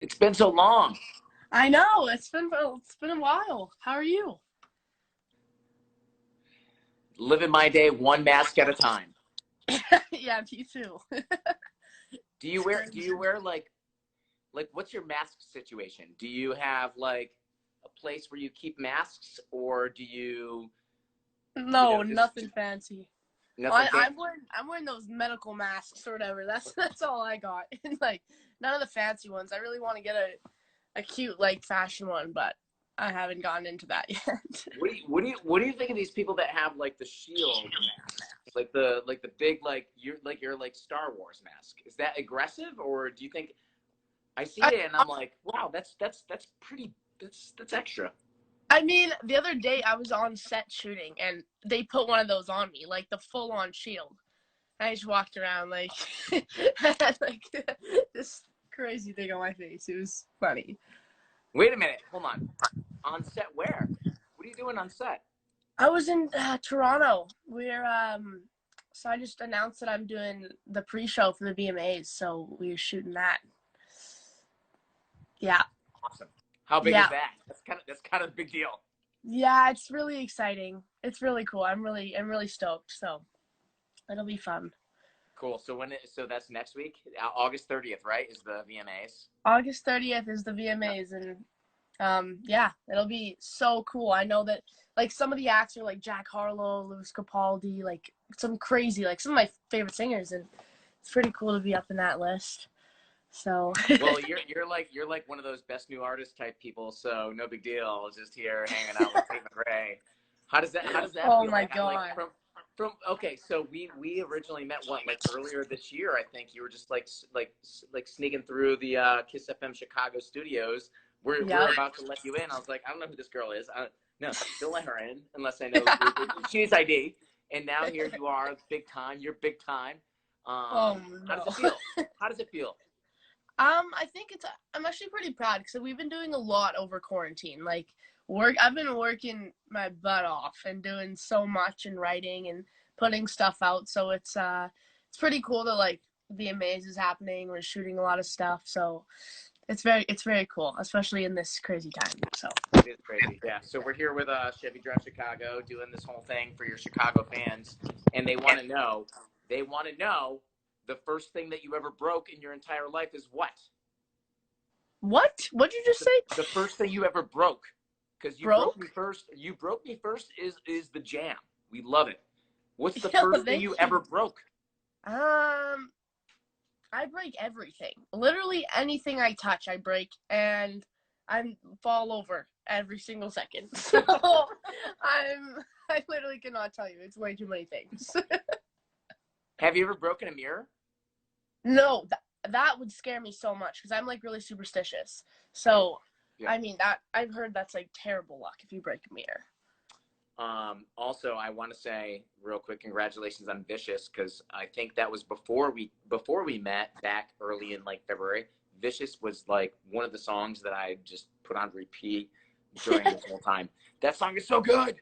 It's been so long. I know it's been a while. How are you? Living my day one mask at a time. Yeah, me too. Do you wear like what's your mask situation? Do you have like a place where you keep masks or do No, just nothing fancy. nothing I, fancy? I'm wearing those medical masks or whatever. That's all I got. And like none of the fancy ones. I really want to get a cute like fashion one, but I haven't gotten into that yet. What do you think of these people that have like the shield masks? Like the big like your like Star Wars mask. Is that aggressive or do you think I see I, it and I'm like, wow, that's pretty that's extra. I mean, the other day I was on set shooting and they put one of those on me, like the full on shield. I just walked around like I had like this crazy thing on my face. It was funny. Wait a minute, hold on. On set where? What are you doing on set? I was in Toronto. So I just announced that I'm doing the pre-show for the VMAs. So we are shooting that. Yeah, Awesome. How big is yeah, that? That's kind of a big deal. yeah. It's really exciting. It's really cool. I'm really stoked. So it'll be fun. Cool. So that's next week, August 30th, right? Is the VMAs? August 30th is the VMAs, and yeah, it'll be so cool. I know that like some of the acts are like Jack Harlow, Louis Capaldi, like some crazy, like some of my favorite singers, and it's pretty cool to be up in that list. So Well, you're like one of those best new artist type people, so no big deal. Just here hanging out with Tate McRae. How does that oh feel? my Like god. from okay, so we originally met what like earlier this year. I think you were just like sneaking through the KISSFM Chicago studios. We're Yep. about to let you in. I was like, I don't know who this girl is. No, don't let her in unless I know she needs ID. And now here you are, big time. You're big time. Oh How does no. it feel? How does it feel? I think I'm actually pretty proud because we've been doing a lot over quarantine. Like I've been working my butt off and doing so much and writing and putting stuff out. So it's pretty cool that like the Amaze is happening. We're shooting a lot of stuff. So it's very cool, especially in this crazy time. So It is crazy, yeah. So we're here with Chevy Drive Chicago, doing this whole thing for your Chicago fans, and they want to know the first thing that you ever broke in your entire life is what? what? What'd you just The, say? the first thing you ever broke, because you broke me Broke? first. You broke me first is the jam. We love it. What's the Yo, first thing thank you ever you. broke? Um, I break everything. Literally anything I touch, I break, and I fall over every single second. So I literally cannot tell you. It's way too many things. Have you ever broken a mirror? No, that would scare me so much because I'm like really superstitious. So Yeah. I mean that I've heard that's like terrible luck if you break a mirror. Also, I want to say real quick, congratulations on Vicious because I think that was before we met back early in like February. Vicious was like one of the songs that I just put on repeat during this whole time. That song is so good.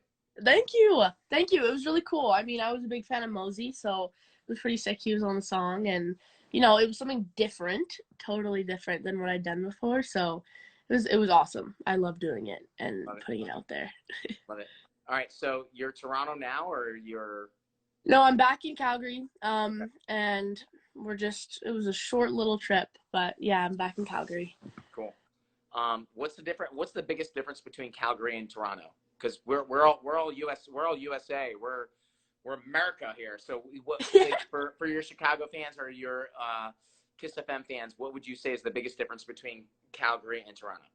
Thank you. Thank you. It was really cool. I mean, I was a big fan of Mosey, so it was pretty sick he was on the song. And, it was something different, totally different than what I'd done before. So it was awesome. I love doing it and Love it, putting it out there. love it. All right, so you're Toronto now, or you're No, I'm back in Calgary. okay, And it was a short little trip, but yeah, I'm back in Calgary. cool. What's the biggest difference between Calgary and Toronto? Because we're all USA. We're America here. So what like for your Chicago fans or your Kiss FM fans, what would you say is the biggest difference between Calgary and Toronto?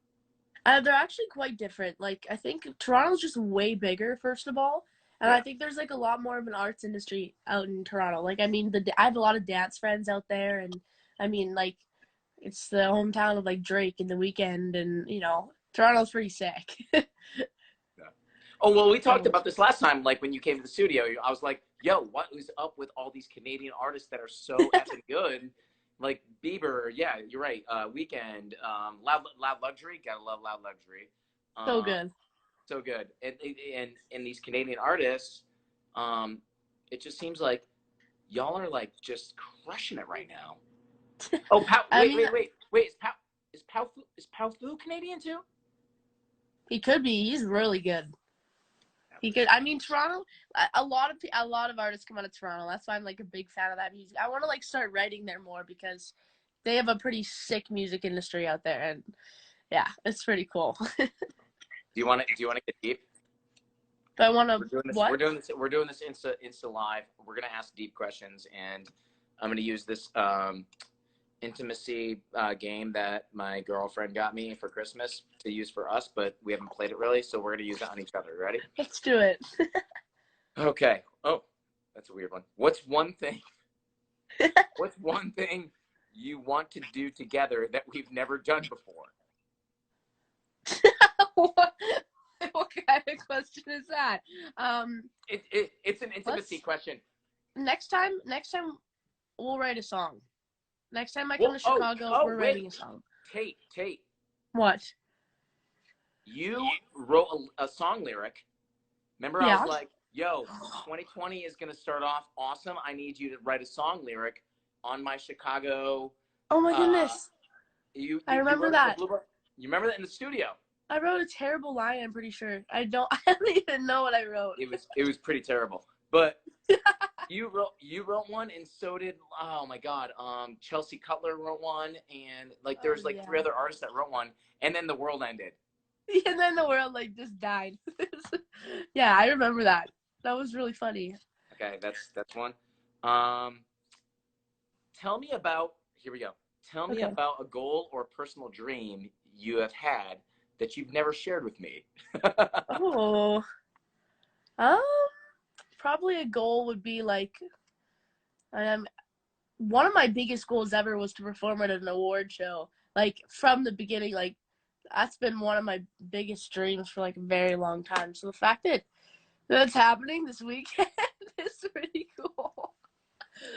They're actually quite different. Like, I think Toronto's just way bigger, first of all. And I Yeah. think there's like a lot more of an arts industry out in Toronto. Like, I mean, I have a lot of dance friends out there, and I mean, like, it's the hometown of like Drake and The Weeknd, and Toronto's pretty sick. Yeah. Oh well, we talked So about this last time. Like when you came to the studio, I was like, "Yo, what is up with all these Canadian artists that are so effing good?" Like Bieber, yeah, you're right. Weekend, Loud Luxury, gotta love Loud Luxury. so Um, good. so good. And these Canadian artists, um, it just seems like y'all are like just crushing it right now. Oh, I wait, mean, wait, wait, wait. Is Powfu Canadian too? He could be. He's really good. He could. I mean, Toronto. A lot of artists come out of Toronto. That's why I'm like a big fan of that music. I want to like start writing there more because they have a pretty sick music industry out there, and yeah, it's pretty cool. Do you want to get deep? But I want to. We're doing this Insta live. We're gonna ask deep questions, and I'm gonna use this intimacy game that my girlfriend got me for Christmas to use for us, but we haven't played it really, so we're gonna use it on each other. Ready? Let's do it. Okay. Oh, that's a weird one. What's one thing you want to do together that we've never done before? What kind of question is that? It's an intimacy question. Next time we'll write a song. Next time I come to Chicago, we're writing a song. Tate. What? You wrote a song lyric. Remember, I was like, yo, 2020 is going to start off awesome. I need you to write a song lyric on my Chicago. Oh, my goodness. I remember that. You remember that in the studio? I wrote a terrible line, I'm pretty sure. I don't even know what I wrote. It was pretty terrible. But you wrote one, and so did, oh my God, Chelsea Cutler wrote one, and like there's three other artists that wrote one, and then the world ended. And then the world like just died. Yeah, I remember that. That was really funny. Okay, that's one. Tell me about about a goal or personal dream you have had that you've never shared with me. Oh. Probably a goal would be like, one of my biggest goals ever was to perform at an award show. Like from the beginning, like that's been one of my biggest dreams for like a very long time. So the fact that that's happening this weekend is pretty cool.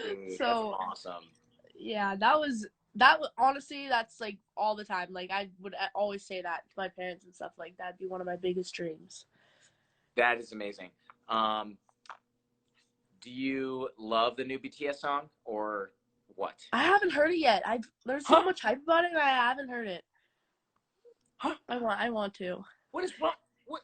Dude, so that's awesome. Yeah, honestly, that's like all the time. Like I would always say that to my parents and stuff. Like that'd be one of my biggest dreams. That is amazing. Do you love the new BTS song or what? I haven't heard it yet. There's so much hype about it, and I haven't heard it. I want to. What is wrong? What?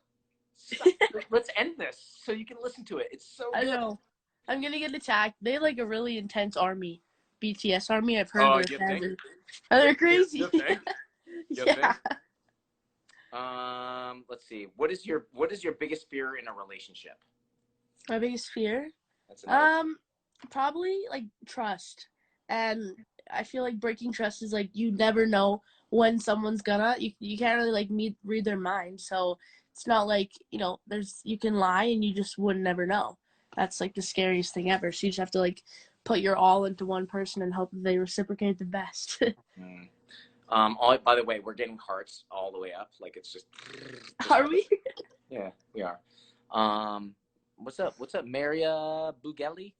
Let's end this so you can listen to it. It's so good. I know. I'm gonna get attacked. They have like a really intense army, BTS army. I've heard their fans are crazy. You think? Yeah. Let's see. What is your biggest fear in a relationship? My biggest fear? Probably like trust. And I feel like breaking trust is like you never know when someone's gonna. You can't really like read their mind. So it's not like, you can lie and you just would never know. That's like the scariest thing ever. So you just have to like put your all into one person and hope that they reciprocate the best. By the way, we're getting hearts all the way up. Like it's just. Are we? Yeah, we are. What's up, Maria Bugelli?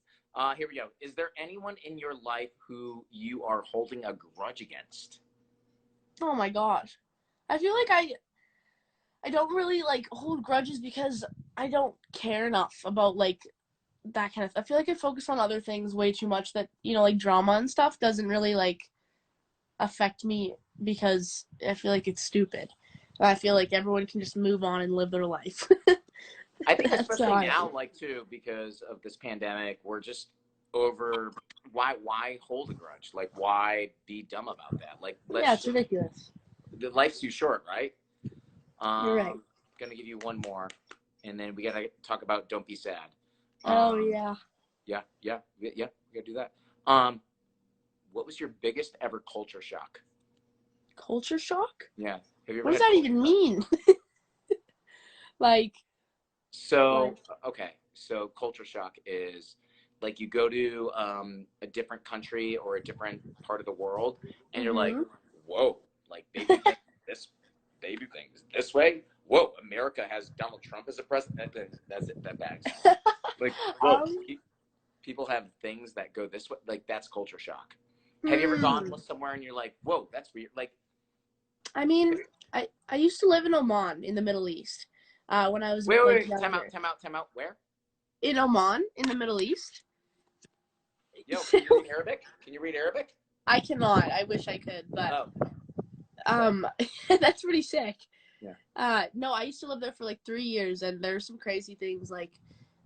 Here we go. Is there anyone in your life who you are holding a grudge against? Oh my gosh. I feel like I don't really like hold grudges because I don't care enough about like that kind of stuff. I feel like I focus on other things way too much that, like drama and stuff doesn't really like affect me because I feel like it's stupid. And I feel like everyone can just move on and live their life. I think especially now, like too, because of this pandemic, we're just over why hold a grudge? Like why be dumb about that? Like it's ridiculous. Life's too short, right? You're right. Gonna give you one more, and then we gotta talk about don't be sad. Yeah. Yeah. We gotta do that. What was your biggest ever culture shock? Culture shock? Yeah. Have you ever what does that even mean? Like. So culture shock is like you go to a different country or a different part of the world, and you're like, whoa, like baby thing is this way. Whoa, America has Donald Trump as a president. That's it. That bags. Like, whoa, people have things that go this way. Like that's culture shock. Have you ever gone somewhere and you're like, whoa, that's weird? Like, I mean, I used to live in Oman in the Middle East. When I was wait, time out. Where? In Oman, in the Middle East. Yo, can you read Arabic? I cannot. I wish I could, but That's pretty sick. Yeah. No, I used to live there for like 3 years, and there's some crazy things. Like,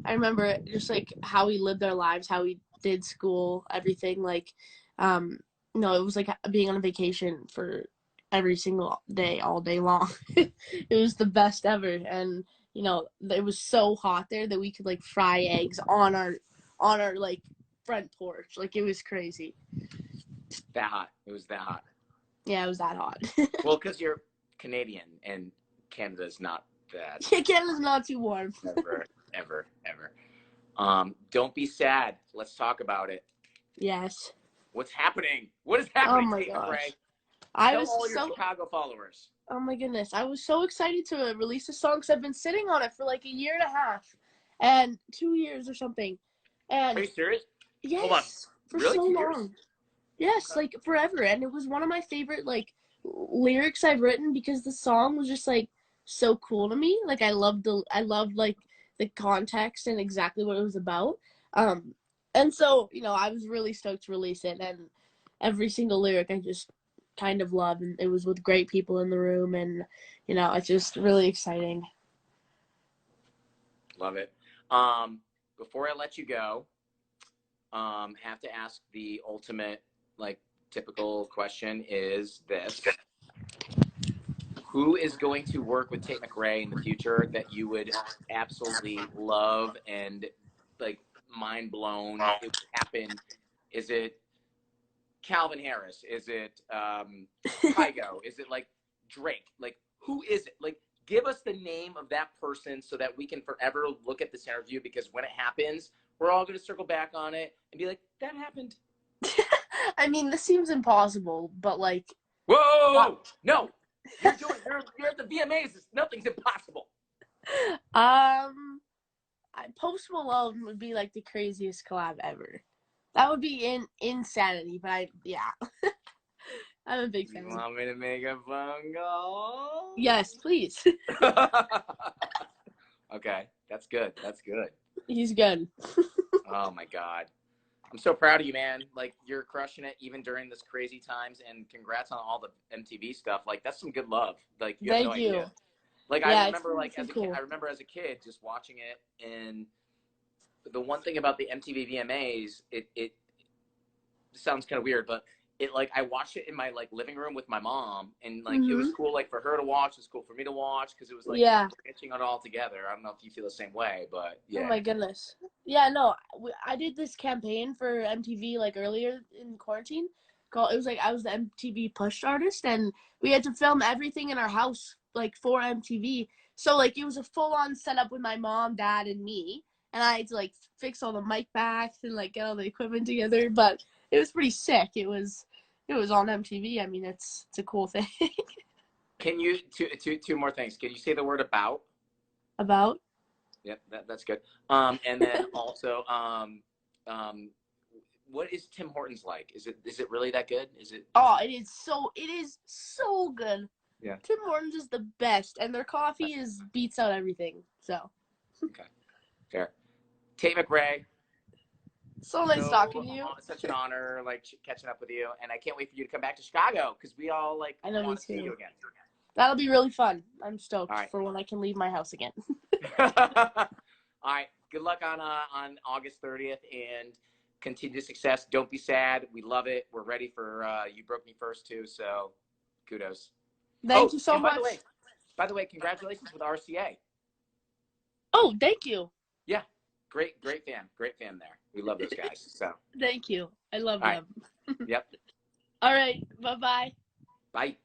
I remember just like how we lived our lives, how we did school, everything. Like, no, it was like being on a vacation for every single day, all day long. It was the best ever, and it was so hot there that we could like fry eggs on our like front porch. Like, it was crazy. That hot. It was that hot. Yeah, it was that hot. Well, because you're Canadian and Canada's not that. Yeah, Canada's not too warm. Ever. Don't be sad. Let's talk about it. Yes. What's happening? What is happening, Oh my Tate gosh. McRae? Tell all your Chicago followers. Oh my goodness. I was so excited to release a song because I've been sitting on it for like a year and a half and 2 years or something. And are you serious? yes, hold on. for really? so 2 long. years? Yes, like forever. And it was one of my favorite like lyrics I've written because the song was just like so cool to me. Like I loved like the context and exactly what it was about. And so, I was really stoked to release it, and every single lyric I just kind of love, and it was with great people in the room, and it's just really exciting. Love it. Before I let you go, have to ask the ultimate, like, typical question is this. Who is going to work with Tate McRae in the future that you would absolutely love and, like, mind blown it would happen? Is it Calvin Harris? Is it Kygo? Is it, like, Drake? Like, who is it? Like, give us the name of that person so that we can forever look at this interview, because when it happens, we're all going to circle back on it and be like, that happened. I mean, this seems impossible, but like... Whoa! No! You're at the VMAs. Nothing's impossible. Post Malone would be like the craziest collab ever. That would be insanity, but I'm a big fan. You want me to make a phone call? Yes, please. Okay, that's good. He's good. Oh my God. I'm so proud of you, man. Like, you're crushing it even during this crazy times, and congrats on all the MTV stuff. Like, that's some good love. Like, you have no idea. Like, yeah, I remember, like, as a kid just watching it, and the one thing about the MTV VMAs, it sounds kind of weird, but it, like, I watched it in my, like, living room with my mom, and, like, it was cool, like, for her to watch. It was cool for me to watch, because it was, like, branching it all together. I don't know if you feel the same way, but yeah. Oh my goodness. Yeah, no, I did this campaign for MTV, like, earlier in quarantine. It was like I was the MTV push artist, and we had to film everything in our house, like, for MTV. So, like, it was a full-on setup with my mom, dad, and me, and I had to, like, fix all the mic backs and, like, get all the equipment together, but it was pretty sick. It was on MTV. I mean, it's a cool thing. Can you two more things? Can you say the word about? About? Yep, that's good. And then also, what is Tim Hortons like? Is it really that good? Oh, it is so good. Yeah. Tim Hortons is the best, and their coffee beats out everything. So. Okay. Fair. Tate McRae. So nice talking to you. Such an honor, like, catching up with you, and I can't wait for you to come back to Chicago, because we all, like, want to see you again. That'll be really fun. I'm stoked for when I can leave my house again. All right. Good luck on August 30th, and continued success. Don't be sad. We love it. We're ready for You Broke Me First too. So kudos. Thank you so much. By the way, congratulations with RCA. Oh, thank you. Yeah. Great fan there. We love those guys. So thank you. I love them. Yep. All right. Bye-bye. Bye.